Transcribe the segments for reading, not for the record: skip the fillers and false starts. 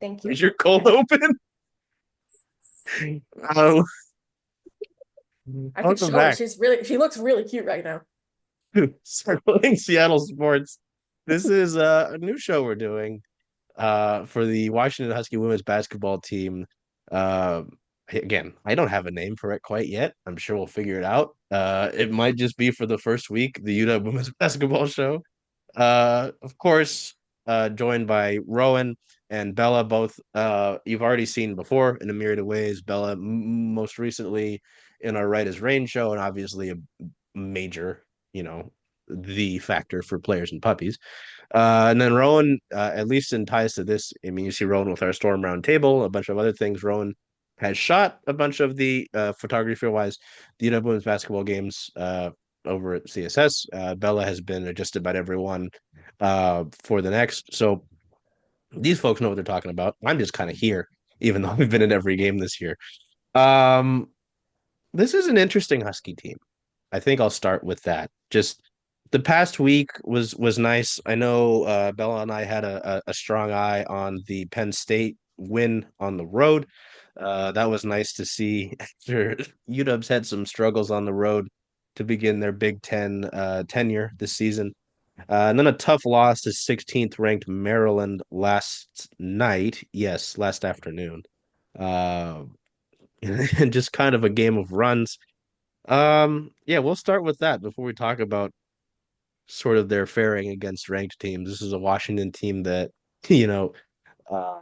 Thank you. Is your cold open? Um, I could welcome show her. back. She looks really cute right now. Circling Seattle sports. This is a new show we're doing for the Washington Husky women's basketball team. Uh, Again, I don't have a name for it quite yet. I'm sure we'll figure it out. It might just be for the first week, the UW women's basketball show. Of course, joined by Rowan and Bella, both you've already seen before in a myriad of ways. Bella, most recently in our Right as Rain show, and obviously a major, you know, the factor for players and puppies. And then Rowan, at least in ties to this, I mean, you see Rowan with our Storm Round Table, a bunch of other things. Rowan has shot a bunch of the photography wise, the UW women's basketball games over at CSS. Bella has been at just about everyone for the next. So these folks know what they're talking about. I'm just kind of here, even though we've been in every game this year. Um, this is an interesting Husky team. I think I'll start with that. Just the past week was nice. I know Bella and I had a strong eye on the Penn State win on the road. That was nice to see after UW's had some struggles on the road to begin their Big Ten tenure this season. And then a tough loss to 16th ranked Maryland last night. Yes, last afternoon. Uh, and just kind of a game of runs. Yeah, we'll start with that before we talk about sort of their faring against ranked teams. This is a Washington team that, you know, uh,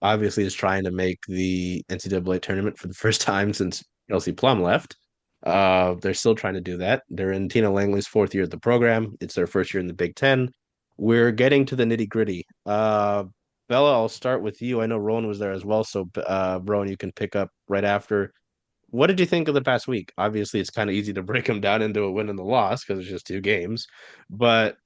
obviously is trying to make the NCAA tournament for the first time since Kelsey Plum left. They're still trying to do that. They're in Tina Langley's fourth year at the program. It's their first year in the Big Ten. We're getting to the nitty gritty. Bella, I'll start with you. I know Rowan was there as well, so Rowan, you can pick up right after. What did you think of the past week? Obviously, it's kind of easy to break them down into a win and a loss because it's just two games. But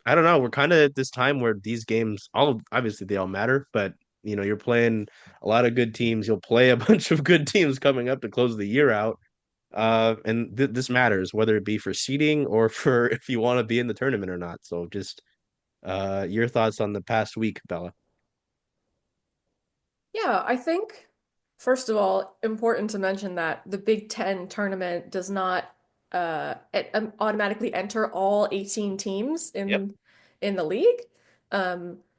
I don't know. We're kind of at this time where these games, all obviously they all matter, but you're playing a lot of good teams. You'll play a bunch of good teams coming up to close the year out. And this matters, whether it be for seeding or for if you want to be in the tournament or not. So just your thoughts on the past week, Bella. Yeah, I think, first of all, important to mention that the Big Ten tournament does not automatically enter all 18 teams Yep. in the league.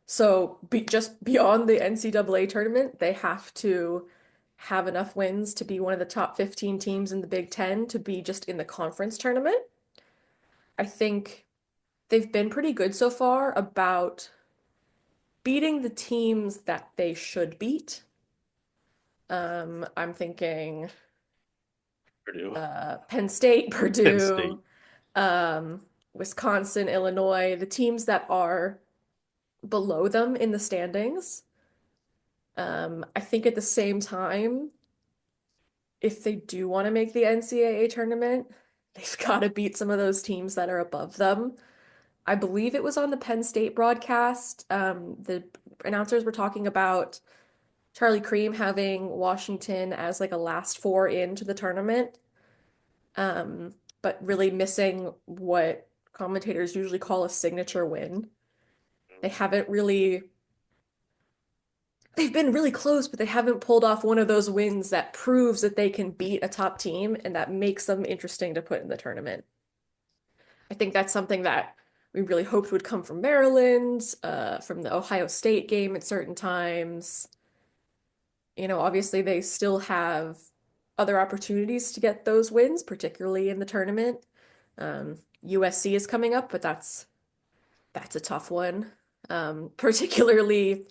So just beyond the NCAA tournament, they have to have enough wins to be one of the top 15 teams in the Big Ten to be just in the conference tournament. I think they've been pretty good so far about beating the teams that they should beat. I'm thinking Purdue, Penn State, Penn State. Purdue, um, Wisconsin, Illinois, the teams that are below them in the standings. I think at the same time, if they do want to make the NCAA tournament, they've got to beat some of those teams that are above them. I believe it was on the Penn State broadcast. The announcers were talking about Charlie Cream having Washington as like a last four into the tournament, but really missing what commentators usually call a signature win. They haven't really, they've been really close, but they haven't pulled off one of those wins that proves that they can beat a top team and that makes them interesting to put in the tournament. I think that's something that we really hoped would come from Maryland, from the Ohio State game at certain times. Obviously they still have other opportunities to get those wins, particularly in the tournament. USC is coming up, but that's a tough one. Particularly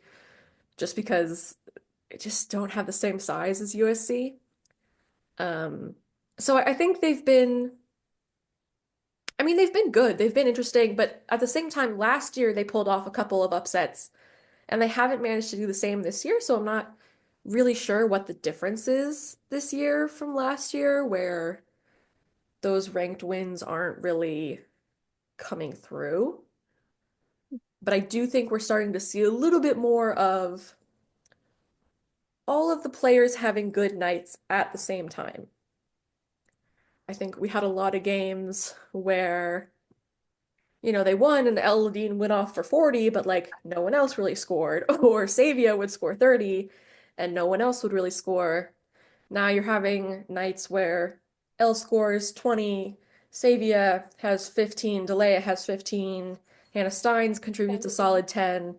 just because they just don't have the same size as USC. Um, so I think I mean, they've been good. They've been interesting, but at the same time, last year they pulled off a couple of upsets and they haven't managed to do the same this year. So I'm not really sure what the difference is this year from last year, where those ranked wins aren't really coming through. But I do think we're starting to see a little bit more of all of the players having good nights at the same time. I think we had a lot of games where, they won and Eldine went off for 40, but like no one else really scored. Or Savia would score 30 and no one else would really score. Now you're having nights where Elle scores 20, Savia has 15, Delia has 15, Hannah Steins contributes a solid 10.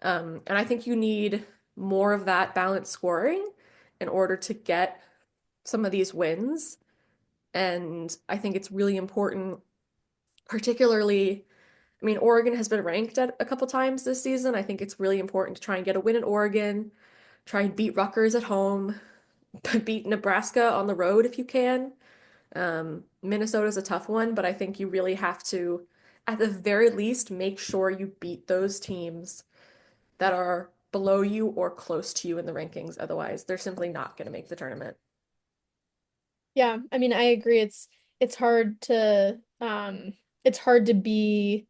And I think you need more of that balanced scoring in order to get some of these wins. And I think it's really important, particularly, I mean, Oregon has been ranked at a couple times this season. I think it's really important to try and get a win at Oregon, try and beat Rutgers at home, beat Nebraska on the road if you can. Minnesota's a tough one, but I think you really have to, at the very least, make sure you beat those teams that are below you or close to you in the rankings. Otherwise, they're simply not going to make the tournament. Yeah, I mean, I agree. It's hard to it's hard to be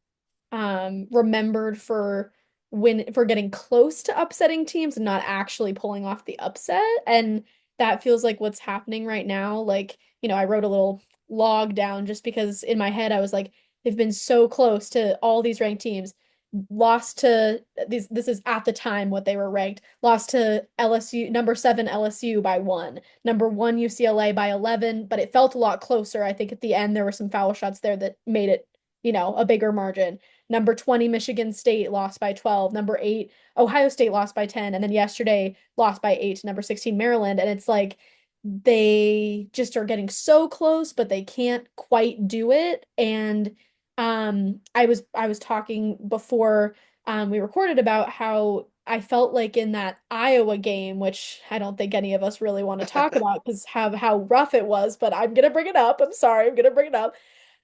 remembered for getting close to upsetting teams and not actually pulling off the upset. And that feels like what's happening right now. Like, I wrote a little log down just because in my head I was like, they've been so close to all these ranked teams, lost to these, this is at the time what they were ranked, lost to LSU, number 7 LSU by 1, number 1 UCLA by 11, but it felt a lot closer. I think at the end there were some foul shots there that made it, a bigger margin. Number 20 Michigan State lost by 12, number 8 Ohio State lost by 10, and then yesterday lost by 8 to number 16 Maryland. And it's like they just are getting so close, but they can't quite do it. And I was talking before we recorded about how I felt like in that Iowa game, which I don't think any of us really want to talk about because how rough it was, but I'm gonna bring it up. I'm sorry, I'm gonna bring it up.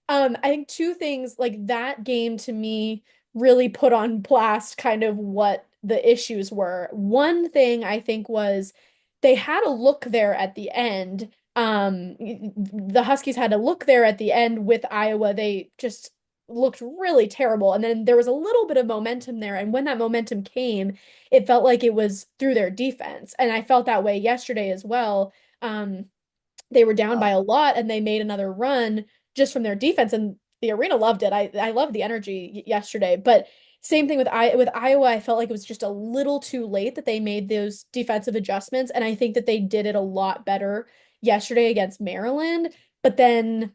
I think two things like that game to me really put on blast kind of what the issues were. One thing I think was they had a look there at the end. The Huskies had a look there at the end with Iowa. They just looked really terrible. And then there was a little bit of momentum there. And when that momentum came, it felt like it was through their defense. And I felt that way yesterday as well. They were down by a lot and they made another run just from their defense, and the arena loved it. I loved the energy yesterday, but same thing with Iowa. I felt like it was just a little too late that they made those defensive adjustments, and I think that they did it a lot better yesterday against Maryland. But then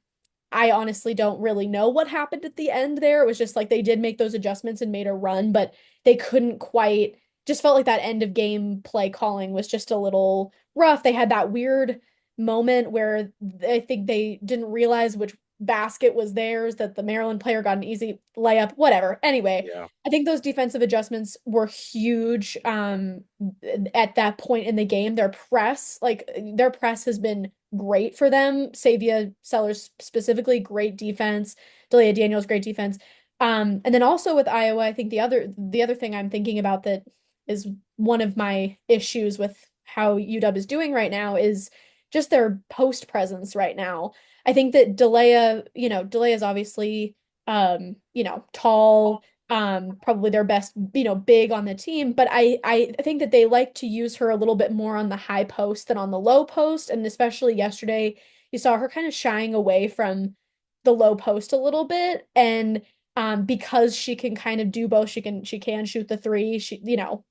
I honestly don't really know what happened at the end there. It was just like they did make those adjustments and made a run, but they couldn't quite, just felt like that end of game play calling was just a little rough. They had that weird moment where I think they didn't realize which basket was theirs, that the Maryland player got an easy layup, whatever. Anyway, Yeah. I think those defensive adjustments were huge at that point in the game. Their press has been great for them. Savia Sellers specifically, great defense. Delia Daniels, great defense. And then also with Iowa, I think the other thing I'm thinking about that is one of my issues with how UW is doing right now is just their post presence right now. I think that Delia is obviously tall, probably their best, big on the team, but I think that they like to use her a little bit more on the high post than on the low post, and especially yesterday you saw her kind of shying away from the low post a little bit, and because she can kind of do both, she can shoot the three, she,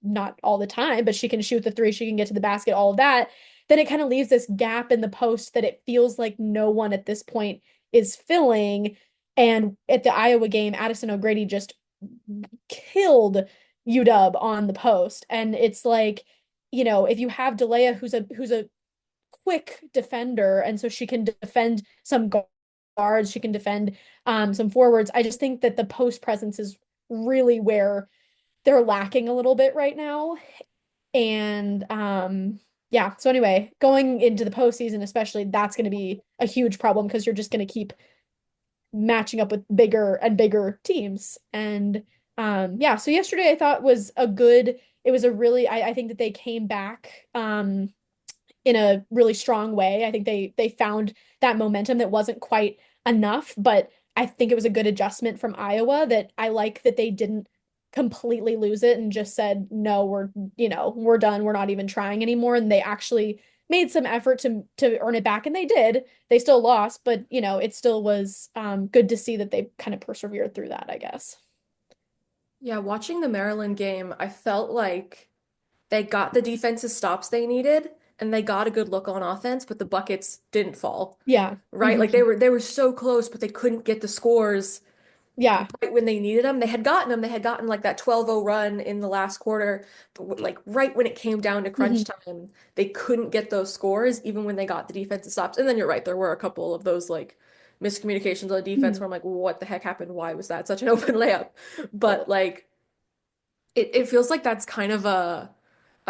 not all the time, but she can shoot the three, she can get to the basket, all of that. Then it kind of leaves this gap in the post that it feels like no one at this point is filling. And at the Iowa game, Addison O'Grady just killed UW on the post. And it's like, if you have Delia who's a quick defender, and so she can defend some guards, she can defend some forwards. I just think that the post presence is really where they're lacking a little bit right now. And yeah, so anyway, going into the postseason, especially, that's going to be a huge problem because you're just going to keep matching up with bigger and bigger teams. And yeah, so yesterday I thought was a good, it was a really, I think that they came back in a really strong way. I think they found that momentum that wasn't quite enough, but I think it was a good adjustment from Iowa that I like that they didn't completely lose it and just said, no, we're done. We're not even trying anymore. And they actually made some effort to earn it back, and they did. They still lost, but it still was good to see that they kind of persevered through that, I guess. Yeah, watching the Maryland game, I felt like they got the defensive stops they needed and they got a good look on offense, but the buckets didn't fall. Yeah. Right? Like Hmm. they were so close, but they couldn't get the scores Yeah. right when they needed them. They had gotten them. They had gotten like that 12-0 run in the last quarter, but like right when it came down to crunch Hmm. time, they couldn't get those scores even when they got the defensive stops. And then you're right, there were a couple of those like miscommunications on defense Hmm. where I'm like, what the heck happened? Why was that such an open layup? But like it feels like that's kind of a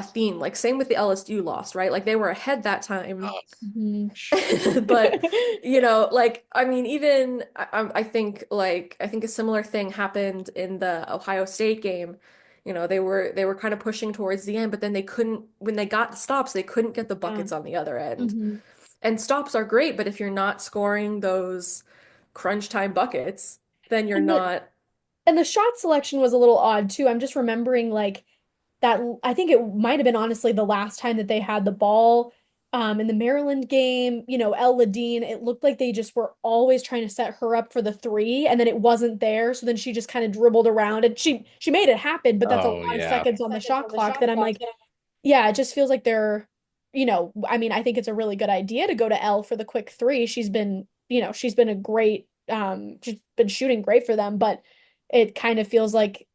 theme. Like same with the LSU loss, right? Like they were ahead that time. Oh, Hmm. But like I mean, even I think like I think a similar thing happened in the Ohio State game. They were kind of pushing towards the end, but then they couldn't when they got the stops, they couldn't get the Yeah. buckets on the other end. Hmm. And stops are great, but if you're not scoring those crunch time buckets, then you're And the not. and the shot selection was a little odd too. I'm just remembering like that I think it might have been honestly the last time that they had the ball in the Maryland game, El Ladine, it looked like they just were always trying to set her up for the three and then it wasn't there. So then she just kind of dribbled around and she made it happen, but that's a oh lot of yeah. seconds on the shot clock that I'm like, yeah, it just feels like I mean, I think it's a really good idea to go to L for the quick three. She's been a great she's been shooting great for them, but it kind of feels like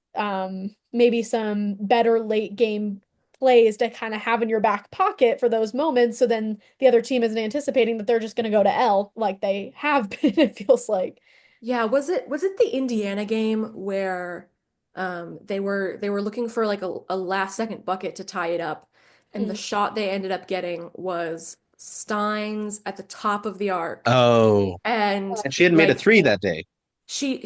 maybe some better late game plays to kind of have in your back pocket for those moments. So then the other team isn't anticipating that they're just going to go to L like they have been, it feels like. Yeah, was it the Indiana game where they were looking for like a last second bucket to tie it up and the Mm. shot they ended up getting was Steins at the top of the arc Oh, and and she had made a like three that day. she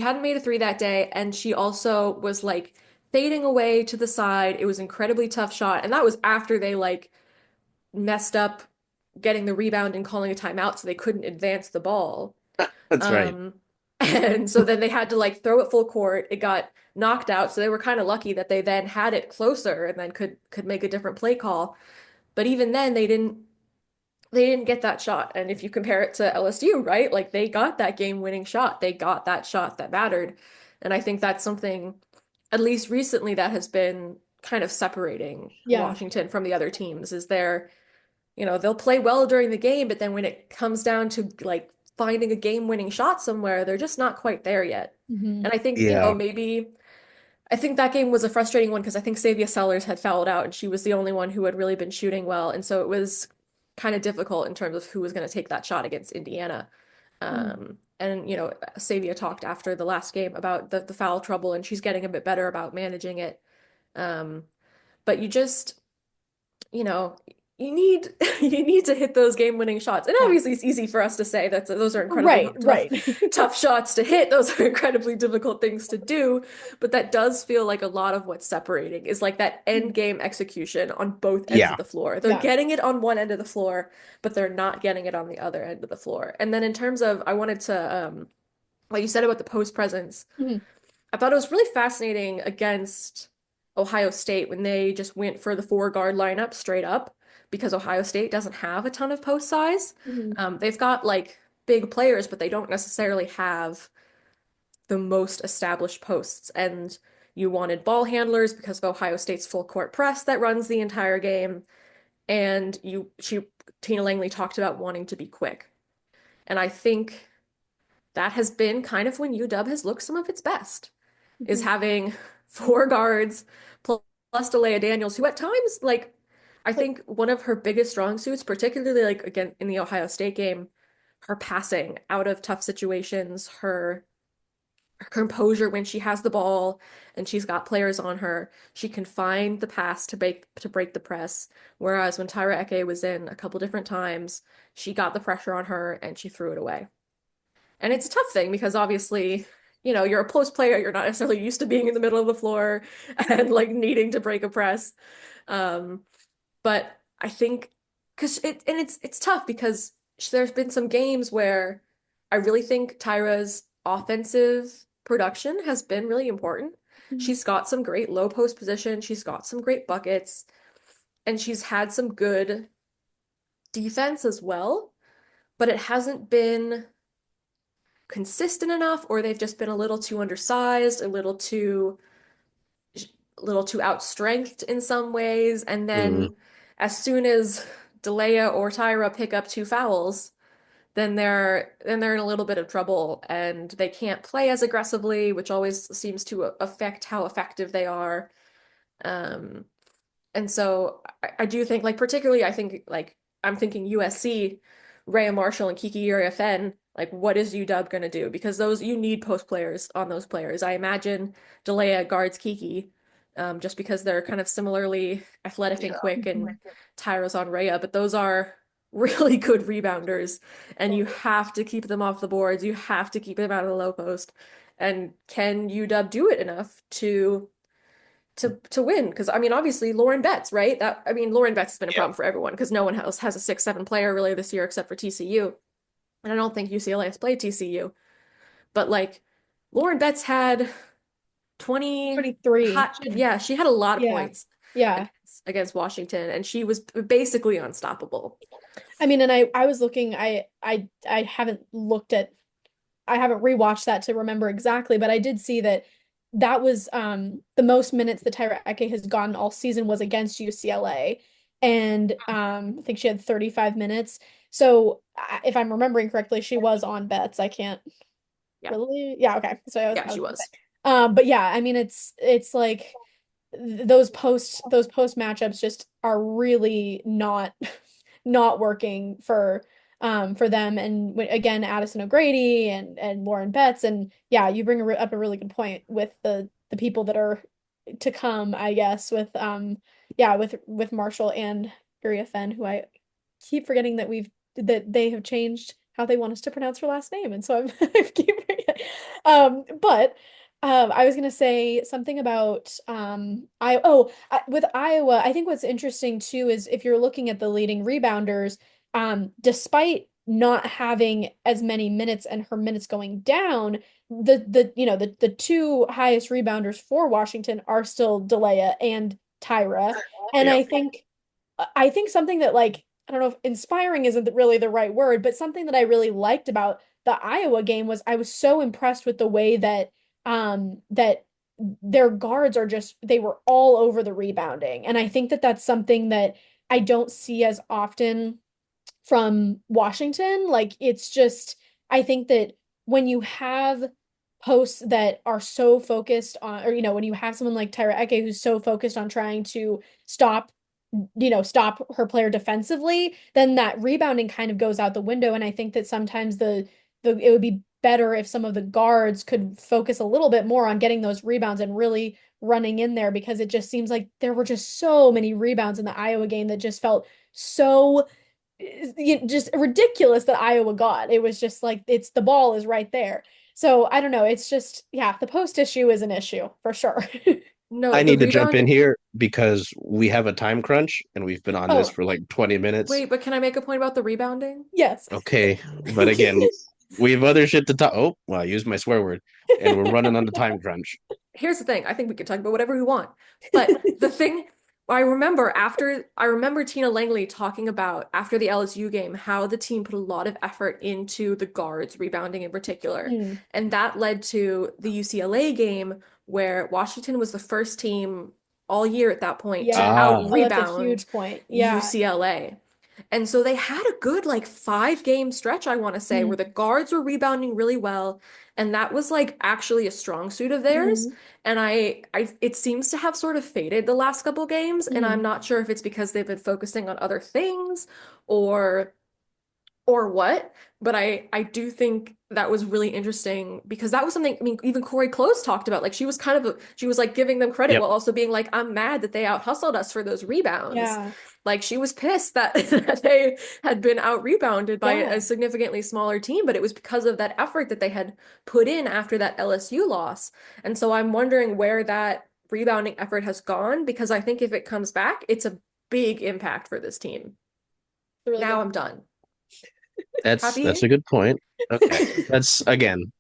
hadn't made a three that day and she also was like fading away to the side. It was an incredibly tough shot and that was after they like messed up getting the rebound and calling a timeout so they couldn't advance the ball. That's right. Um, and so then they had to like throw it full court. It got knocked out, so they were kind of lucky that they then had it closer and then could make a different play call. But even then they didn't get that shot. And if you compare it to LSU, right? Like they got that game-winning shot. They got that shot that mattered. And I think that's something, at least recently, that has been kind of separating Yeah. Washington from the other teams is they'll play well during the game, but then when it comes down to like finding a game-winning shot somewhere, they're just not quite there yet. Hmm. And I think, Yeah. maybe I think that game was a frustrating one because I think Savia Sellers had fouled out and she was the only one who had really been shooting well. And so it was kind of difficult in terms of who was going to take that shot against Indiana. And Savia talked after the last game about the foul trouble and she's getting a bit better about managing it. Um, but you know, you need you need to hit those game-winning shots. And Yeah. obviously it's easy for us to say that those are incredibly Right, tough right. tough shots to hit. Those are incredibly difficult things to do, but that does feel like a lot of what's separating is like that end game execution on both ends Yeah. of the floor. They're Yeah. getting it on one end of the floor, but they're not getting it on the other end of the floor. And then in terms of I wanted to what you said about the post presence, Mhm. I thought it was really fascinating against Ohio State when they just went for the four guard lineup straight up because Ohio State doesn't have a ton of post size. Mhm. They've got like big players, but they don't necessarily have the most established posts. And you wanted ball handlers because of Ohio State's full court press that runs the entire game. And Tina Langley talked about wanting to be quick. And I think that has been kind of when UW has looked some of its best is Mhm. having four guards plus Delia Daniels, who at times, like, I Like, think one of her biggest strong suits, particularly like again in the Ohio State game, her passing out of tough situations, her composure when she has the ball and she's got players on her, she can find the pass to break the press. Whereas when Tyra Eke was in a couple different times, she got the pressure on her and she threw it away. And it's a tough thing because obviously, you're a post player, you're not necessarily used to being in the middle of the floor and like needing to break a press. Um, but I think because it's tough because there's been some games where I really think Tyra's offensive production has been really important. mhm. She's got some great low post position, she's got some great buckets, and she's had some good defense as well, but it hasn't been consistent enough, or they've just been a little too undersized, a little too outstrengthed in some ways. And Mm, then as soon as Delia or Tyra pick up two fouls, then they're in a little bit of trouble and they can't play as aggressively, which always seems to affect how effective they are. Um, and so I do think, like, particularly, I think, like, I'm thinking USC, Rhea Marshall and Kiki Uriafen, like, what is UW going to do? Because those, you need post players on those players. I imagine Delia guards Kiki, just because they're kind of similarly athletic and quick, and Mhm. Tyra's on Rhea, but those are really good rebounders, and you have to keep them off the boards. You have to keep them out of the low post. And can UW do it enough to win? Because I mean, obviously Lauren Betts, right? That I mean, Lauren Betts has been a yep. problem for everyone because no one else has a 6'7" player really this year except for TCU, and I don't think UCLA has played TCU. But like, Lauren Betts had 20 23. hot, yeah, she had a lot of Yeah. points Yeah. against Washington, and she was basically unstoppable. I mean, and I was looking, I haven't looked at I haven't rewatched that to remember exactly, but I did see that that was the most minutes that Tyra Eke has gotten all season was against UCLA. And I think she had 35 minutes. So if I'm remembering correctly, she was on bets. I can't Yeah, really. Yeah, okay. So yeah, I she was gonna say. was. But yeah, I mean it's like those post matchups just are really not not working for them. And again, Addison O'Grady and Lauren Betts. And yeah, you bring up a really good point with the people that are to come, I guess, with yeah, with Marshall and Uriah Fenn, who I keep forgetting that they have changed how they want us to pronounce her last name. And so I keep forgetting. But I was gonna say something about with Iowa. I think what's interesting too is if you're looking at the leading rebounders, despite not having as many minutes and her minutes going down, the two highest rebounders for Washington are still Delia and Tyra. And Yep. I think something that, like, I don't know if inspiring isn't really the right word, but something that I really liked about the Iowa game was I was so impressed with the way that their guards are just they were all over the rebounding. And I think that that's something that I don't see as often from Washington. Like, it's just, I think that when you have posts that are so focused on, or when you have someone like Tyra Eke who's so focused on trying to stop her player defensively, then that rebounding kind of goes out the window. And I think that sometimes the it would be better if some of the guards could focus a little bit more on getting those rebounds and really running in there, because it just seems like there were just so many rebounds in the Iowa game that just felt so just ridiculous that Iowa got. It was just like it's the ball is right there. So I don't know. It's just, yeah, the post issue is an issue for sure. No, I the need to jump rebound. in here because we have a time crunch and we've been on this Oh, for like 20 minutes. Wait, but can I make a point about the rebounding? yes. Okay. But again, we have other shit to talk. Oh, well, I used my swear word and we're running on the time crunch. Here's the thing. I think we can talk about whatever we want. But the thing I remember Tina Langley talking about after the LSU game how the team put a lot of effort into the guards rebounding in particular. Mm, And that led to the UCLA game where Washington was the first team all year at that point to yeah. out Ah, Oh, that's a rebound huge point. Yeah. UCLA. And so they had a good like 5 game stretch, I want to say, where the Mm, guards were rebounding really well. And that was like actually a strong suit of theirs. mm, And it seems to have sort of faded the last couple games. And I'm mm, not sure if it's because they've been focusing on other things or or what, but I do think that was really interesting because that was something, I mean, even Corey Close talked about. Like, she was like giving them credit yep. while also being like, I'm mad that they out hustled us for those rebounds. yeah. Like, she was pissed that, that they had been out rebounded by a Yeah. significantly smaller team, but it was because of that effort that they had put in after that LSU loss. And so I'm wondering where that rebounding effort has gone, because I think if it comes back, it's a big impact for this team. It's a really Now good I'm done. That's Happy? a good point. Okay. That's again,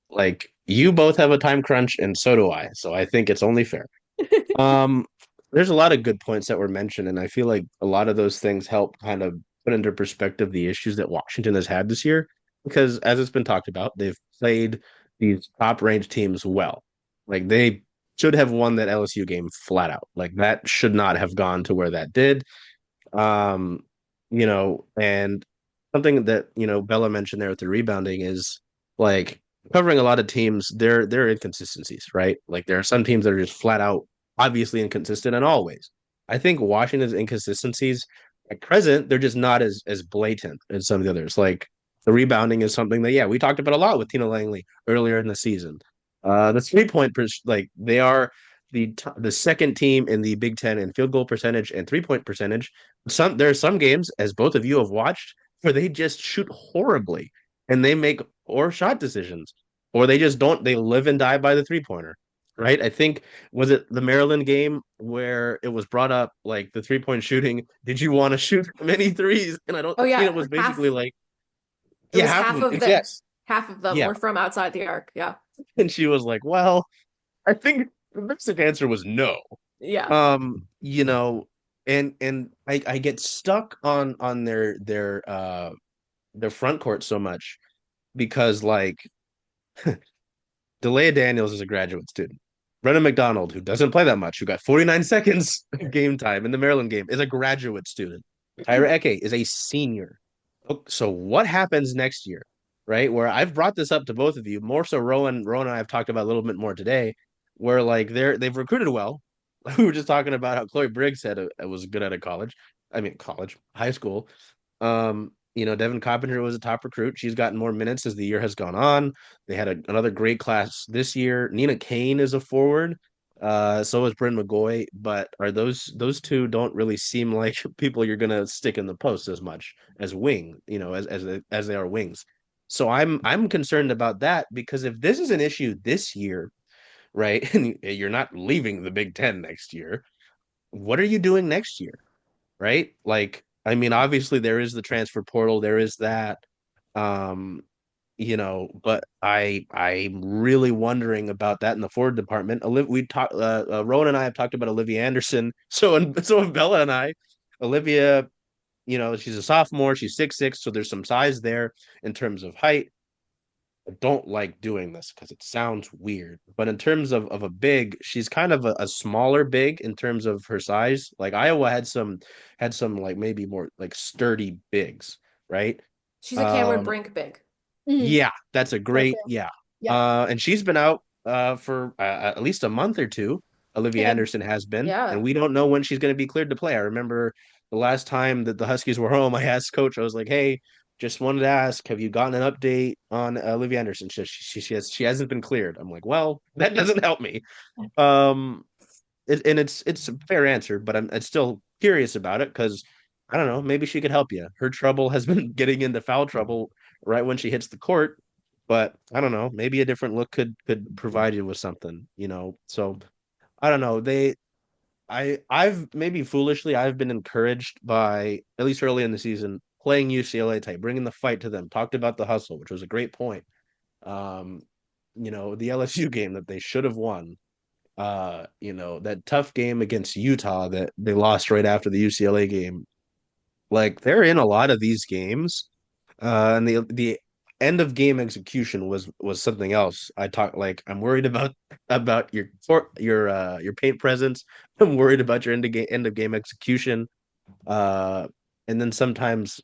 like you both have a time crunch and so do I. So I think it's only fair. point. Um, there's a lot of good points that were mentioned, and I feel like a lot of those things help kind of put into perspective the issues that Washington has had this year. Because as it's been talked about, they've played these top ranked teams well. Like they should have won that LSU game flat out. Like that should not have gone to where that did. Um, and something that, Bella mentioned there with the rebounding is like covering a lot of teams, there are inconsistencies, right? Like there are some teams that are just flat out obviously inconsistent in all ways. I think Washington's inconsistencies at present, they're just not as blatant as some of the others. Like the rebounding is something that, yeah, we talked about a lot with Tina Langley earlier in the season. The 3 point like they are the second team in the Big Ten in field goal percentage and 3 point percentage. There are some games, as both of you have watched, where they just shoot horribly and they make poor shot decisions, or they just don't. They live and die by the 3 pointer, right? I think was it the Maryland game where it was brought up like the 3 point shooting. Did you want to shoot many threes? And I don't. Oh Tina yeah, was basically like, it yeah, was half of half them. of them. Yes, Half of them yeah. were from outside the arc. Yeah. And she was like, well, I think the basic answer was no. Yeah. And I get stuck on their front court so much because like Delia Daniels is a graduate student. Brennan McDonald, who doesn't play that much, who got 49 seconds game time in the Maryland game, is a graduate student. Tyra Eke is a senior. So what happens next year, right? Where I've brought this up to both of you, more so Rowan and I have talked about a little bit more today, where like they've recruited well. We were just talking about how Chloe Briggs said it was good out of college. I mean, high school. Devin Carpenter was a top recruit. She's gotten more minutes as the year has gone on. They had another great class this year. Nina Kane is a forward. So is Bryn McGoy, but are those two don't really seem like people you're gonna stick in the post as much as wing, as they are wings. So I'm concerned about that because if this is an issue this year, right, and you're not leaving the Big Ten next year, what are you doing next year? Right? Like, I mean, obviously there is the transfer portal, there is that. Um, but I'm really wondering about that in the forward department. We talked, Rowan and I have talked about Olivia Anderson. So and Bella and I, Olivia, she's a sophomore, she's 6'6", so there's some size there in terms of height. I don't like doing this because it sounds weird. But in terms of a big, she's kind of a smaller big in terms of her size. Like Iowa had some like maybe more like sturdy bigs, right? She's a Cameron Um, Brink big. Mm, yeah, that's a so great true. yeah. Yeah. And she's been out for at least a month or two. Olivia And Anderson has been, and Yeah. we don't know when she's going to be cleared to play. I remember the last time that the Huskies were home, I asked coach, I was like, "Hey, just wanted to ask, have you gotten an update on Olivia Anderson? She hasn't been cleared." I'm like, "Well, that doesn't help me." Um, and it's a fair answer, but I'm still curious about it because I don't know, maybe she could help you. Her trouble has been getting into foul trouble right when she hits the court, but I don't know, maybe a different look could provide you with something. So I don't know. I've maybe foolishly I've been encouraged by at least early in the season playing UCLA type, bringing the fight to them. Talked about the hustle, which was a great point. Um, the LSU game that they should have won. That tough game against Utah that they lost right after the UCLA game. Like they're in a lot of these games, and the end of game execution was something else. I'm worried about your paint presence. I'm worried about your end of game execution. Uh, and then sometimes,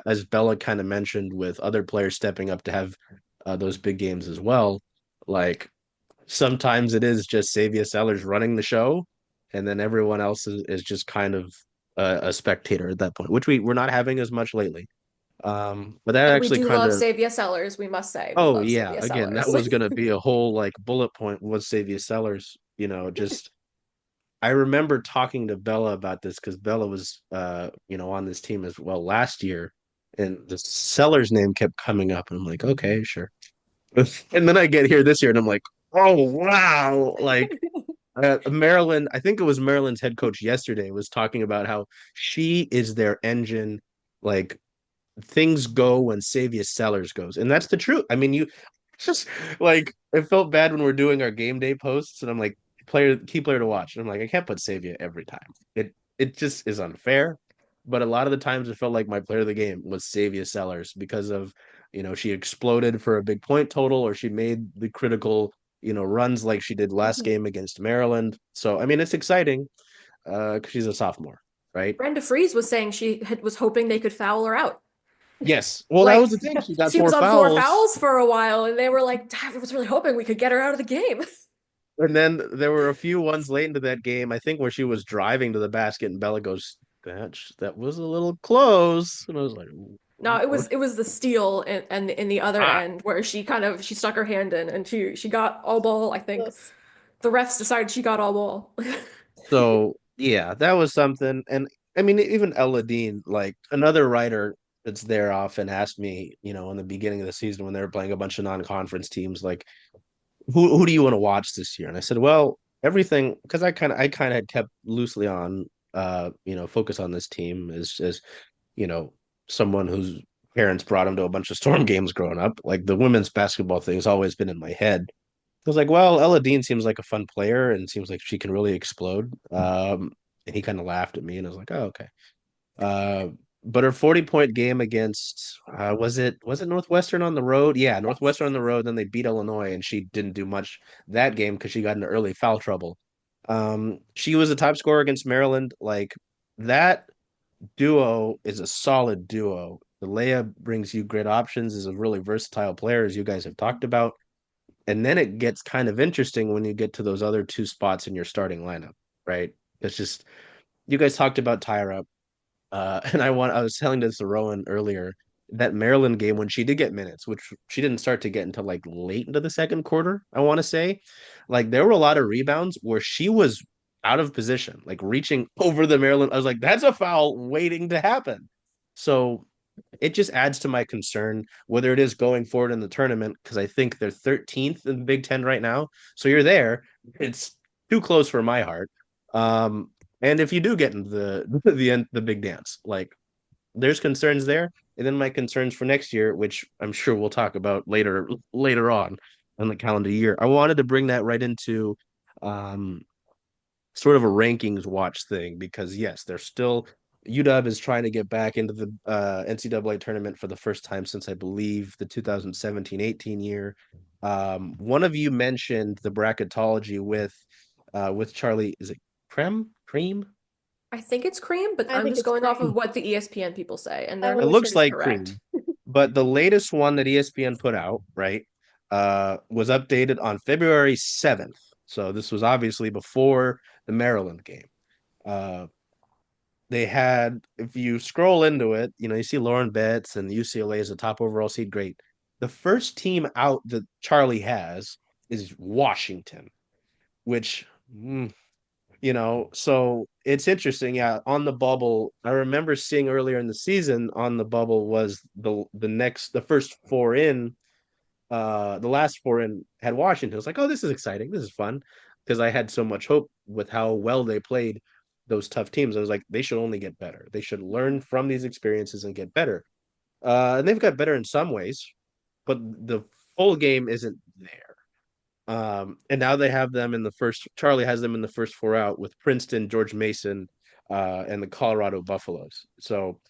as Bella kind of mentioned, with other players stepping up to have those big games as well, like sometimes it is just Savia Sellers running the show, and then everyone else is just kind of a spectator at that point, which we're not having as much lately. But that And we actually do kind love of, Savia Sellers, we must say. We oh love yeah, Savia again, that Sellers. was gonna be a whole like bullet point was Savia Sellers. Just I remember talking to Bella about this because Bella was on this team as well last year, and the Sellers name kept coming up, and I'm like, okay, sure. And then I get here this year, and I'm like, oh wow, like Maryland, I think it was Maryland's head coach yesterday was talking about how she is their engine. Like things go when Savia Sellers goes, and that's the truth. I mean, you just like it felt bad when we're doing our game day posts, and I'm like, key player to watch. And I'm like, I can't put Savia every time. It just is unfair. but a lot of the times it felt like my player of the game was Savia Sellers because of, she exploded for a big point total or she made the critical, runs like she did last Mhm. game against Maryland. So, I mean, it's exciting because she's a sophomore, right? Brenda Freeze was saying was hoping they could foul her out. Yes. Well, that Like was the thing. She got she was four on four fouls. fouls for a while, and they were like, I was really hoping we could get her out of the game. And then there were a few ones late into that game, I think, where she was driving to the basket and Bella goes, that was a little close. And I was like, No, it "Ooh." was the steal and in the other Ah. end where she stuck her hand in and she got all ball. I think Close. the refs decided she got all ball. So yeah, that was something. And I mean, even Ella Dean, like another writer that's there often asked me, in the beginning of the season when they were playing a bunch of non-conference teams, like, who do you want to watch this year? And I said, well, everything, because I kind of had kept loosely on focus on this team as you know, someone whose parents brought him to a bunch of Storm games growing up. Like the women's basketball thing has always been in my head. I was like, well, Ella Dean seems like a fun player and seems like she can really explode. And he kind of laughed at me, and I was like, oh, okay. Uh, but her 40-point game against was it Northwestern on the road? Yeah, Northwestern Yes. on the road. Then they beat Illinois, and she didn't do much that game because she got into early foul trouble. She was a top scorer against Maryland. Like that duo is a solid duo. The Leia brings you great options, is a really versatile player, as you guys have talked about. And then it gets kind of interesting when you get to those other two spots in your starting lineup, right? It's just you guys talked about Tyra, and I was telling this to Rowan earlier that Maryland game when she did get minutes, which she didn't start to get until like late into the second quarter, I want to say. Like there were a lot of rebounds where she was out of position, like reaching over the Maryland. I was like, that's a foul waiting to happen. So it just adds to my concern whether it is going forward in the tournament because I think they're 13th in the Big Ten right now. So you're there. It's too close for my heart. And if you do get into the big dance, like there's concerns there, and then my concerns for next year, which I'm sure we'll talk about later on the calendar year. I wanted to bring that right into um sort of a rankings watch thing because yes, they're still UW is trying to get back into the NCAA tournament for the first time since I believe the 2017-18 year. One of you mentioned the bracketology with Charlie. Is it Cream? I think it's cream, but I I'm think just it's going off of cream. what the ESPN people say, and I'm their It really sure looks knowledge is it's like cream. correct. cream, but the latest one that ESPN put out, right, was updated on February 7th. So this was obviously before the Maryland game. Uh, they had, if you scroll into it, you see Lauren Betts and UCLA as the top overall seed. Great. The first team out that Charlie has is Washington, which, so it's interesting. Yeah, on the bubble, I remember seeing earlier in the season on the bubble was the first four in, the last four in had Washington. I was like, oh, this is exciting. This is fun because I had so much hope with how well they played those tough teams. I was like, they should only get better. They should learn from these experiences and get better. And they've got better in some ways, but the full game isn't there. And now they have them in the first. Charlie has them in the first four out with Princeton, George Mason, and the Colorado Buffaloes. So,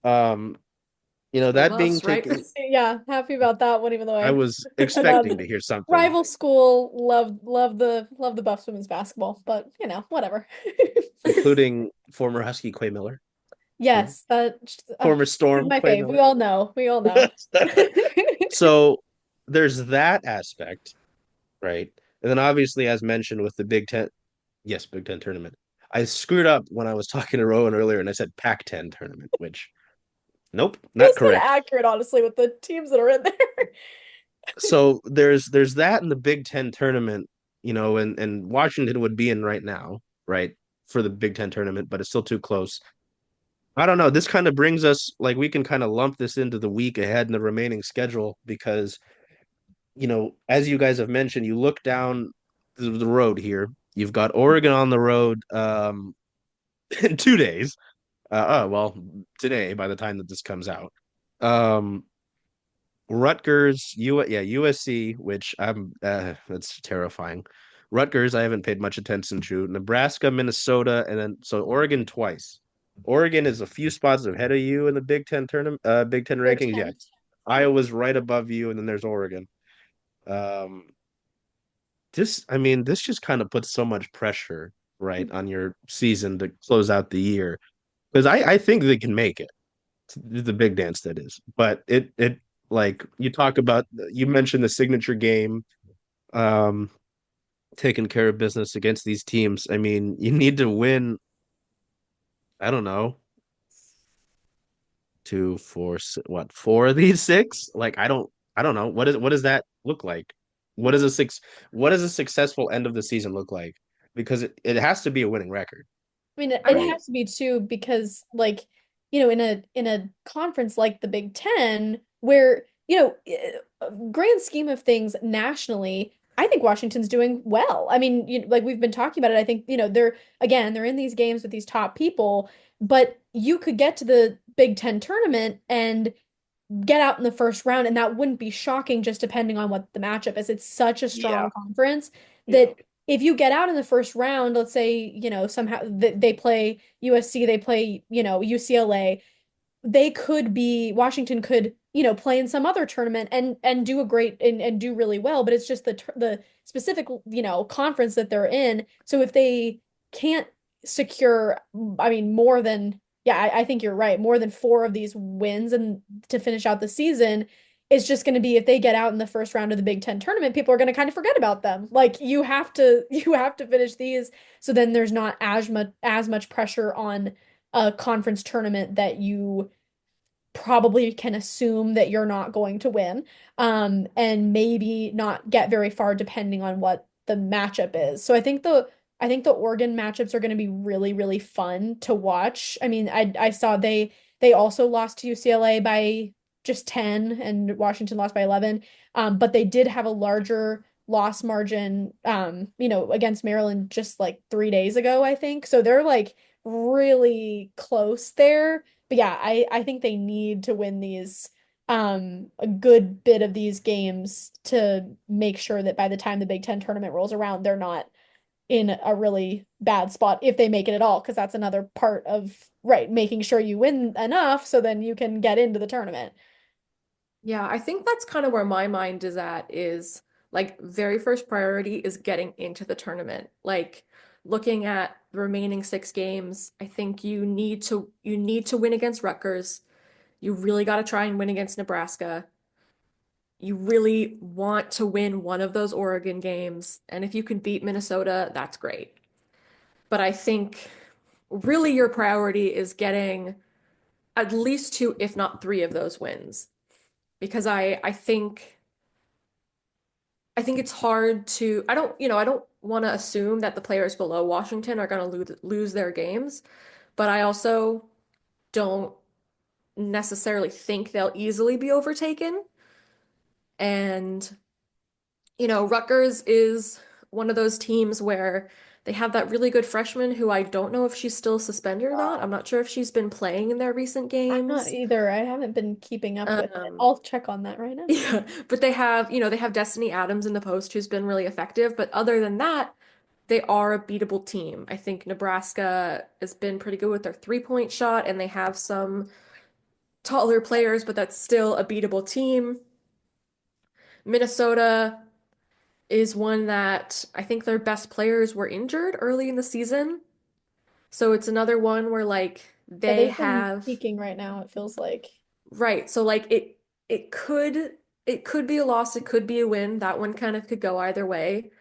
um, School that being bus, right? taken, Yeah, happy about that one, even though I I was uh, expecting to hear something, rival school, love the Buffs women's basketball, but whatever. including former Husky Quay Miller, too. Yes, that Former she's Storm my Quay fave. We Miller. all know. We all know. So there's that aspect, right? And then obviously, as mentioned with the Big Ten, yes, Big Ten tournament. I screwed up when I was talking to Rowan earlier and I said Pac-10 tournament, which nope, not It's kind of correct. accurate, honestly, with the teams that are in there. So there's that in the Big Ten tournament, and Washington would be in right now, right, for the Big Ten tournament, but it's still too close. I don't know. This kind of brings us like we can kind of lump this into the week ahead in the remaining schedule because, as you guys have mentioned, you look down the road here. You've got Oregon on the road in 2 days. Well, today by the time that this comes out. Um, Rutgers, USC, which that's terrifying. Rutgers, I haven't paid much attention to. Nebraska, Minnesota, and then so Oregon twice. Oregon is a few spots ahead of you in the Big Ten tournament, Big Ten They're rankings. Yeah, 10th. Iowa's right above you, and then there's Oregon. Um, I mean, this just kind of puts so much pressure, right, on your season to close out the year because I think they can make it. The big dance that is, but it like you talk about, you mentioned the signature game, um, taking care of business against these teams. I mean, you need to win. I don't know, two, four, what, four of these six? Like, I don't know. What does that look like? What is a six? What does a successful end of the season look like? Because it has to be a winning record, I mean, I it mean, has to be too because like, in a conference like the Big Ten, where, grand scheme of things nationally, I think Washington's doing well. I mean, like we've been talking about it, I think, they're in these games with these top people, but you could get to the Big Ten tournament and get out in the first round, and that wouldn't be shocking just depending on what the matchup is. It's such a Yeah, strong conference yeah. that if you get out in the first round, let's say, somehow they play USC, they play, UCLA, they could be Washington could, play in some other tournament and do a great and do really well, but it's just the specific, conference that they're in. So if they can't secure, I mean, more than, yeah, I think you're right, more than four of these wins and to finish out the season, it's just going to be if they get out in the first round of the Big Ten tournament, people are going to kind of forget about them. Like you have to finish these, so then there's not as much pressure on a conference tournament that you probably can assume that you're not going to win, and maybe not get very far depending on what the matchup is. So I think the Oregon matchups are going to be really, really fun to watch. I mean, I saw they also lost to UCLA by just 10 and Washington lost by 11. But they did have a larger loss margin, against Maryland just like 3 days ago, I think. So they're like really close there. But yeah, I think they need to win these, a good bit of these games to make sure that by the time the Big Ten tournament rolls around, they're not in a really bad spot if they make it at all, because that's another part of, right, making sure you win enough so then you can get into the tournament. yeah, I think that's kind of where my mind is at is like very first priority is getting into the tournament. Like looking at the remaining six games, I think you need to win against Rutgers. You really got to try and win against Nebraska. You really want to win one of those Oregon games, and if you can beat Minnesota, that's great. But I think really your priority is getting at least two, if not three of those wins. Because I think it's hard to I don't want to assume that the players below Washington are going to lose their games, but I also don't necessarily think they'll easily be overtaken. And Rutgers is one of those teams where they have that really good freshman who I don't know if she's still suspended or not. I'm not sure if she's been playing in their recent I'm not games. either. I haven't been keeping up with it. Um, I'll check on that right now. yeah, but they have Destiny Adams in the post who's been really effective, but other than that, they are a beatable team. I think Nebraska has been pretty good with their three-point shot, and they have some taller players, but that's still a beatable team. Minnesota is one that I think their best players were injured early in the season. So it's another one where like Yeah, they they've been have peaking right now, it feels like. right. So like it could be a loss, it could be a win. That one kind of could go either way.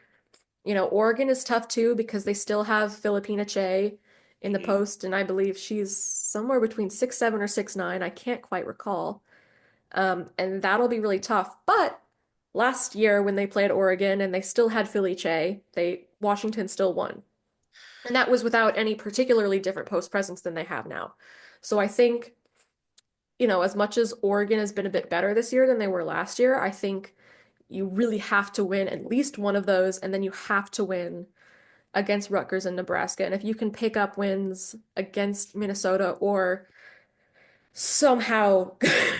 Oregon is tough too because they still have Filipina Che in the Mhm. post, and I believe she's somewhere between 6'7" or 6'9". I can't quite recall. And that'll be really tough. But last year when they played Oregon and they still had Philly Che, Washington still won. And that was without any particularly different post presence than they have now. So I think, as much as Oregon has been a bit better this year than they were last year, I think you really have to win at least one of those, and then you have to win against Rutgers and Nebraska. And if you can pick up wins against Minnesota or somehow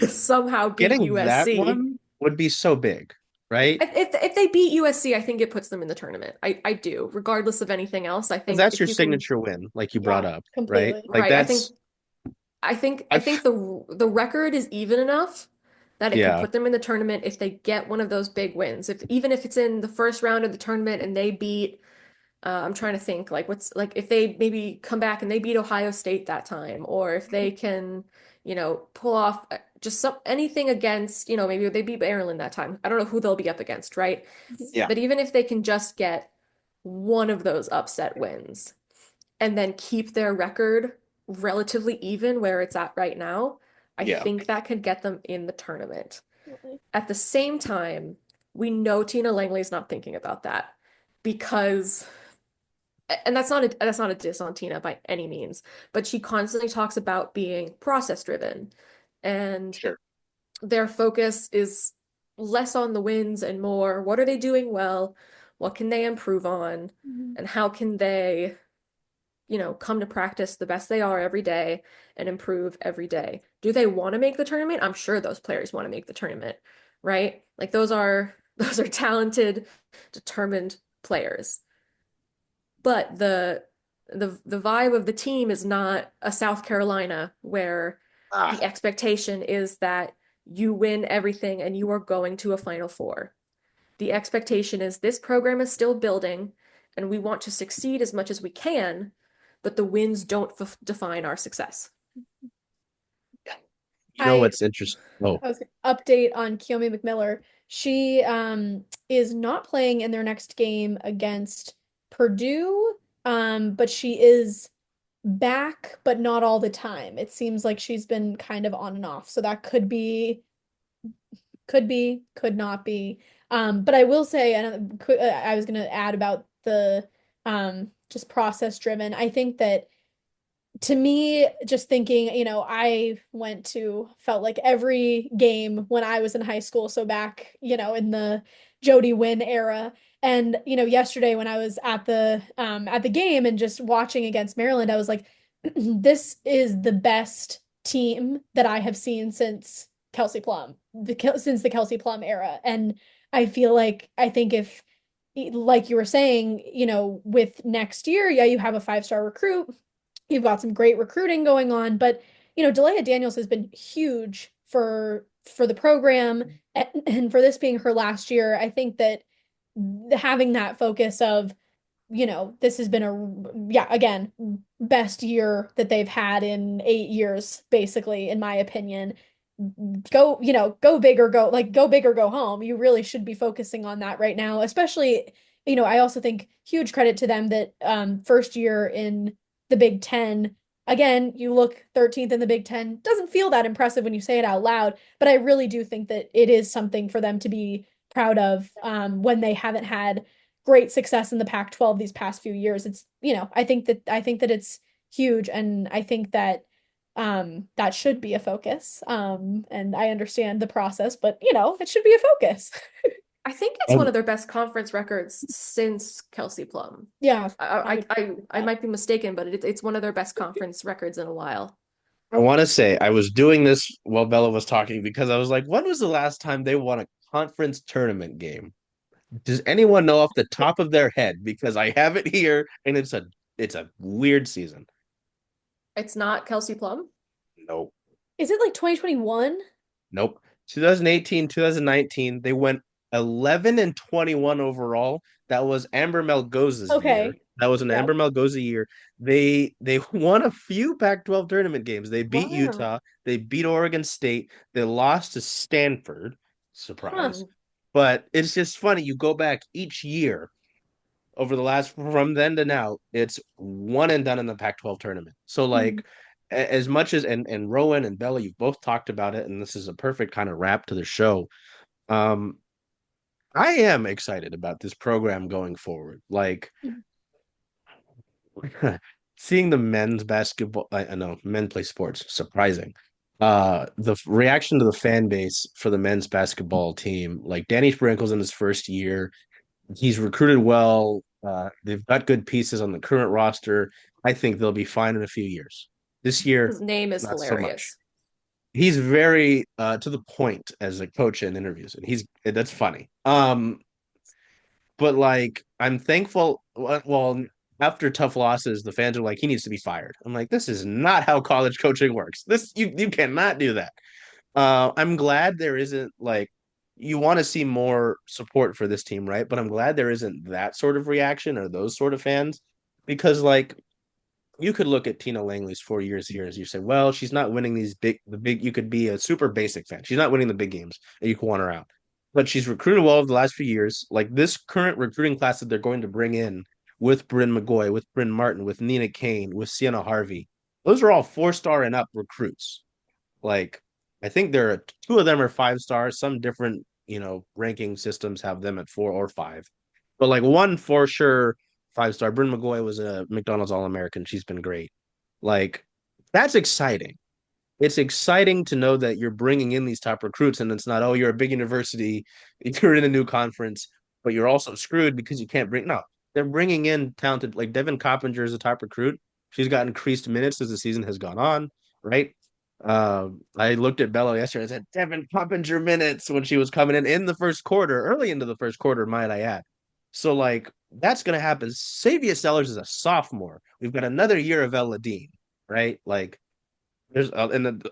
somehow beat Getting that USC, one would be so big, right? if they beat USC, I think it puts them in the tournament. I do, regardless of anything else. I Because think that's if your you can, signature win, like you brought Yeah, up, right? completely. Like right, I think I I've think the record is even enough that it could yeah, put them in the tournament if they get one of those big wins. If even if it's in the first round of the tournament and they beat I'm trying to think like what's like if they maybe come back and they beat Ohio State that time, or if they can, pull off just anything against, maybe they beat Maryland that time. I don't know who they'll be up against, right? yeah, But even if they can just get one of those upset wins and then keep their record relatively even where it's at right now, I yeah, think that could get them in the tournament. Definitely. At the same time, we know Tina Langley's not thinking about that because and that's not a diss on Tina by any means, but she constantly talks about being process driven and sure. their focus is less on the wins and more what are they doing well, what can they improve on, Mhm. and how can they, come to practice the best they are every day and improve every day. Do they want to make the tournament? I'm sure those players want to make the tournament, right? Like those are talented, determined players. But the vibe of the team is not a South Carolina where Ah, the expectation is that you win everything and you are going to a Final Four. The expectation is this program is still building and we want to succeed as much as we can, but the wins don't define our success. you know I what's interesting? Oh, I was gonna update on Kiyomi McMiller. She is not playing in their next game against Purdue, but she is back, but not all the time. It seems like she's been kind of on and off. So that could be, could not be. But I will say, and I was gonna add about the just process driven. I think that to me, just thinking, I felt like every game when I was in high school, so back, in the Jody Wynn era. And, yesterday when I was at the game and just watching against Maryland, I was like, this is the best team that I have seen since Kelsey Plum, since the Kelsey Plum era. And I think if like you were saying, with next year, yeah, you have a five-star recruit. You've got some great recruiting going on, but Delia Daniels has been huge for the program and for this being her last year. I think that having that focus of, this has been yeah, again, best year that they've had in 8 years, basically, in my opinion. Go big or go big or go home. You really should be focusing on that right now, especially, I also think huge credit to them that first year in the Big Ten. Again, you look 13th in the Big Ten. Doesn't feel that impressive when you say it out loud, but I really do think that it is something for them to be proud of when they haven't had great success in the Pac-12 these past few years. It's, I think that it's huge, and I think that that should be a focus. And I understand the process, but it should be a focus. I think it's one I, of their best conference records since Kelsey Plum. Yeah, I would agree with I that. might be mistaken, but it's one of their best conference records in a while. I want to say I was doing this while Bella was talking because I was like, when was the last time they won a conference tournament game? Does anyone know off the top of their head? Because I have it here and it's a weird season. It's not Kelsey Plum. Nope. Is it like 2021? Nope. 2018, 2019, they went 11 and 21 overall. That was Amber Melgoza's year. Okay. That was an Yeah. Amber Melgoza year. They won a few Pac-12 tournament games. They beat Wow. Utah, they beat Oregon State, they lost to Stanford. Surprise. Huh. But it's just funny. You go back each year over the last from then to now, it's one and done in the Pac-12 tournament. So Mhm. like as much as and Rowan and Bella, you've both talked about it, and this is a perfect kind of wrap to the show. Um, I am excited about this program going forward. Like seeing the men's basketball, I know men play sports, surprising. The reaction to the fan base for the men's basketball team, like Danny Sprinkle's in his first year, he's recruited well. They've got good pieces on the current roster. I think they'll be fine in a few years. This year, His name is not so much. hilarious. He's very to the point as a coach in interviews, and he's that's funny. But like I'm thankful. Well, after tough losses, the fans are like, he needs to be fired. I'm like, this is not how college coaching works. This you cannot do that. I'm glad there isn't like you want to see more support for this team, right? But I'm glad there isn't that sort of reaction or those sort of fans because like you could look at Tina Langley's 4 years here as you say, well, she's not winning the big, you could be a super basic fan. She's not winning the big games and you can want her out. But she's recruited well over the last few years. Like this current recruiting class that they're going to bring in with Bryn McGoy, with Bryn Martin, with Nina Kane, with Sienna Harvey, those are all 4-star and up recruits. Like, I think there are two of them are 5 stars. Some different, ranking systems have them at 4 or 5. But like one for sure 5-star. Bryn McGoy was a McDonald's All-American. She's been great. Like, that's exciting. It's exciting to know that you're bringing in these top recruits and it's not, oh, you're a big university, you're in a new conference, but you're also screwed because you can't bring. No, they're bringing in talented, like Devin Coppinger is a top recruit. She's got increased minutes as the season has gone on, right? I looked at Bella yesterday and said Devin Coppinger minutes when she was coming in the first quarter, early into the first quarter, might I add. So like that's gonna happen. Savia Sellers is a sophomore. We've got another year of Ella Dean, right? Like there's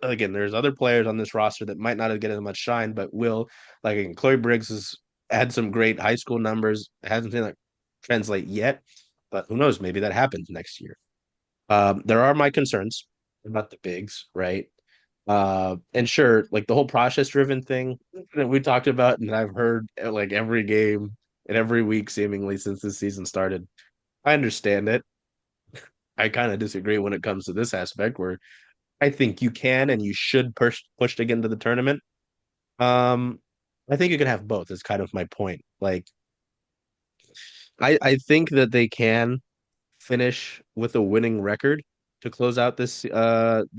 again, there's other players on this roster that might not get as much shine, but will. Like again, Chloe Briggs has had some great high school numbers. Hasn't seen that translate yet, but who knows? Maybe that happens next year. There are my concerns about the bigs, right? And sure, like the whole process driven thing that we talked about, and I've heard like every game and every week seemingly since this season started. I understand it. I kind of disagree when it comes to this aspect where I think you can and you should push to get into the tournament. Um, I think you can have both. Is kind of my point. Like, I think that they can finish with a winning record to close out this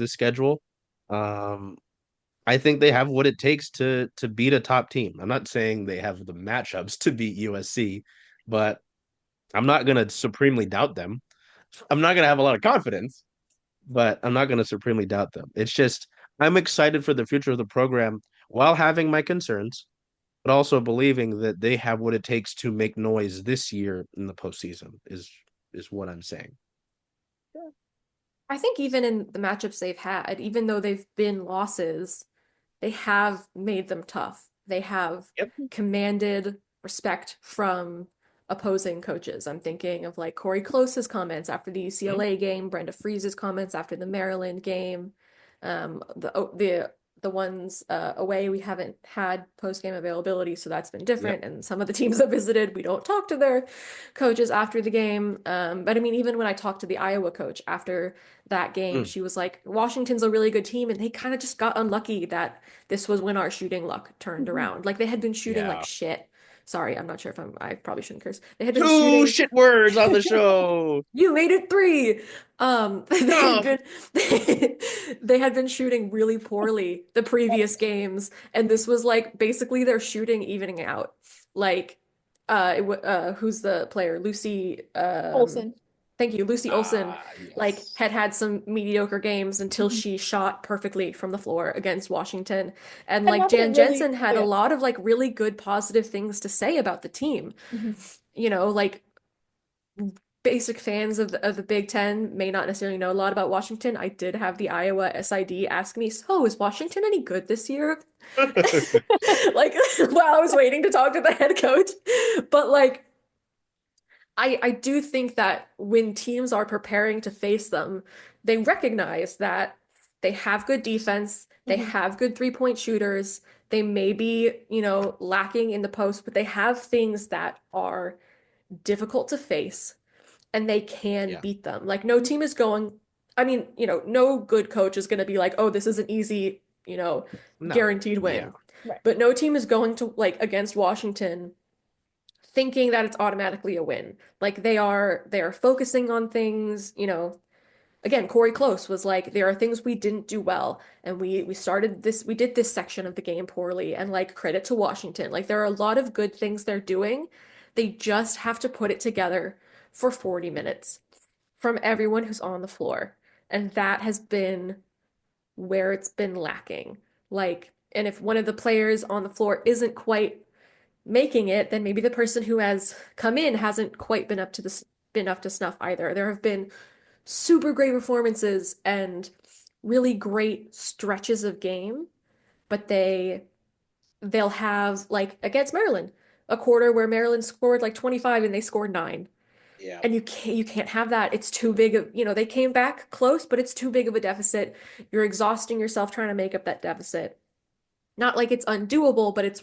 schedule. Um, I think they have what it takes to beat a top team. I'm not saying they have the matchups to beat USC, but I'm not gonna supremely doubt them. I'm not gonna have a lot of confidence, but I'm not going to supremely doubt them. It's just I'm excited for the future of the program while having my concerns, but also believing that they have what it takes to make noise this year in the postseason is what I'm saying. I think even in the matchups they've had, even though they've been losses, they have made them tough. They have Yep. commanded respect from opposing coaches. I'm thinking of like Corey Close's comments after the Mhm. UCLA game, Brenda Freese's comments after the Maryland game. The ones away we haven't had post game availability, so that's been Yep. different. And some of the teams that visited, we don't talk to their coaches after the game. But I mean, even when I talked to the Iowa coach after that game, Mm. she was like, Washington's a really good team, and they kind of just got unlucky that this was when our shooting luck turned Mhm. around. Like they had been shooting like Yeah. shit. Sorry, I'm not sure if I probably shouldn't curse. They had been Two shooting. shit words on the show. You made it three. They had No. been they had been shooting really poorly the previous games, and this was like basically their shooting evening out. Like, who's the player? Lucy. Olson. Thank you, Lucy Olson. Like Yes. had some mediocre games until Mhm. she shot perfectly from the floor against Washington, and And like not that it Jan really, Jensen had oh a yeah. lot of like really good positive things to say about the team. Mhm. Like basic fans of the Big Ten may not necessarily know a lot about Washington. I did have the Iowa SID ask me, so is Washington any good this year? Like while I was waiting to talk to the head coach. But like I do think that when teams are preparing to face them, they recognize that they have good defense, they Mhm. have good three-point shooters, they may be, lacking in the post, but they have things that are difficult to face and they can Yeah. beat them. Like no team is going, I mean, no good coach is going to be like, "Oh, this is an easy, No. guaranteed Yeah. win." Right. But no team is going to like against Washington thinking that it's automatically a win. Like they are focusing on things, again, Corey Close was like, there are things we didn't do well, and we did this section of the game poorly, and like credit to Washington. Like there are a lot of good things they're doing. They just have to put it together for 40 minutes from everyone who's on the floor. And that has been where it's been lacking. Like, and if one of the players on the floor isn't quite making it, then maybe the person who has come in hasn't quite been up to been up to snuff either. There have been super great performances and really great stretches of game, but they'll have like against Maryland, a quarter where Maryland scored like 25 and they scored 9. Yeah. And you can't have that. It's too big of, they came back close, but it's too big of a deficit. You're exhausting yourself trying to make up that deficit. Not like it's undoable, but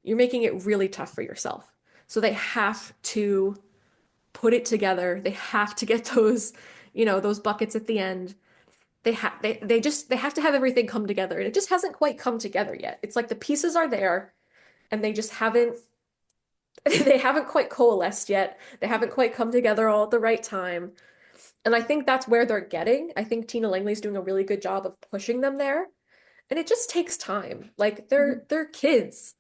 you're making it really tough for yourself. So they have to put it together. They have to get those buckets at the end. They have to have everything come together. And it just hasn't quite come together yet. It's like the pieces are there and they just haven't they haven't quite coalesced yet. They haven't quite come together all at the right time. And I think that's where they're getting. I think Tina Langley's doing a really good job of pushing them there. And it just takes time. Like they're kids.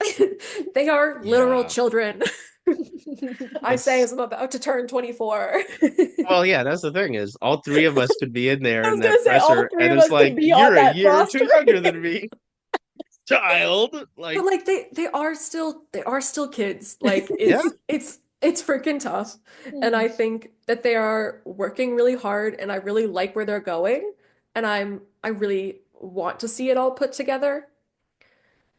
They are literal Yeah. children. I say It's as I'm about to turn 24. Well, yeah, that's the thing is all three of us could be in there I in was that gonna say all presser, three and of it's us could like be on you're a that year or roster. two younger than me, child. But Like, like they are still kids. Like yeah, it's freaking tough. And Mhm. I think that they are working really hard and I really like where they're going. And I really want to see it all put together.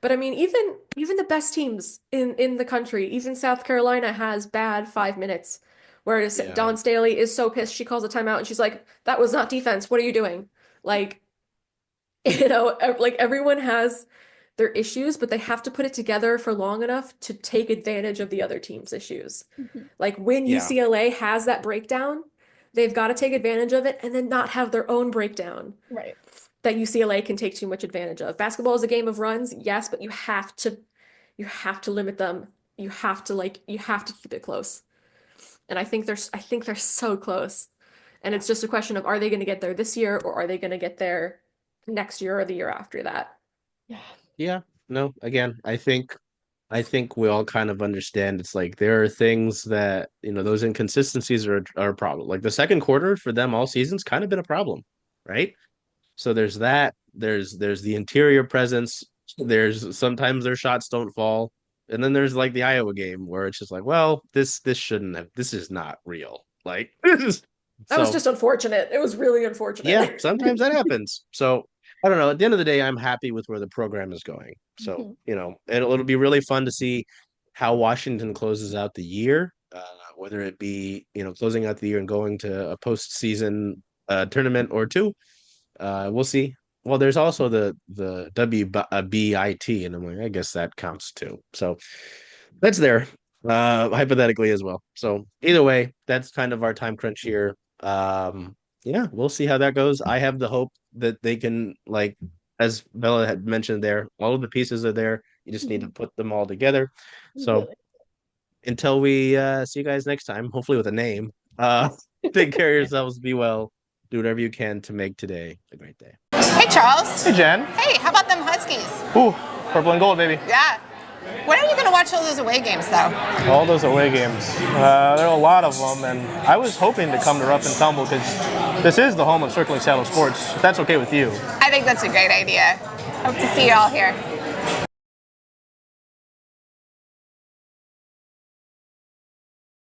But I mean, even the best teams in the country, even South Carolina has bad 5 minutes, where yeah, Dawn Staley is so pissed she calls a timeout and she's like, "That was not defense. What are you doing?" Like, like everyone has their issues, but they have to put it together for long enough to take advantage of the other team's issues. Mhm. Like when yeah, UCLA has that breakdown, they've got to take advantage of it and then not have their own breakdown Right. that UCLA can take too much advantage of. Basketball is a game of runs, yes, but you have to limit them. You have to keep it close. And I think they're so close. And yeah, it's just a question of are they going to get there this year or are they going to get there next year or the year after that? Yeah. yeah. No, again, I think we all kind of understand. It's like there are things that those inconsistencies are a problem. Like the second quarter for them all season's kind of been a problem, right? So there's that. There's the interior presence. There's sometimes their shots don't fall, and then there's like the Iowa game where it's just like, well, this shouldn't have. This is not real. Like this is That was so. just unfortunate. It was really Yeah, unfortunate. sometimes that happens. So I don't know. At the end of the day, I'm happy with where the program is going. So Mhm. it'll be really fun to see how Washington closes out the year. Whether it be closing out the year and going to a postseason tournament or two. We'll see. Well, there's also the WBIT, and I'm like, I guess that counts too. So that's there, hypothetically as well. So either way, that's kind of our time crunch here. Yeah, we'll see how that goes. I have the hope that they can, like, as Bella had mentioned there, all of the pieces are there. You just need to Mhm. put them all together. So Really. until we see you guys next time, hopefully with a name, take care of yourselves, be well, do whatever you can to make today a great day. Hey, Charles. Hey, Jen. Hey, how about them Huskies? Ooh, purple and gold, baby. Yeah. When are you going to watch all those away games, though? All those away games. There are a lot of them, and I was hoping to come to Rough and Tumble because this is the home of Circling Saddle Sports. If that's okay with you. I think that's a great idea. Hope to see you all here.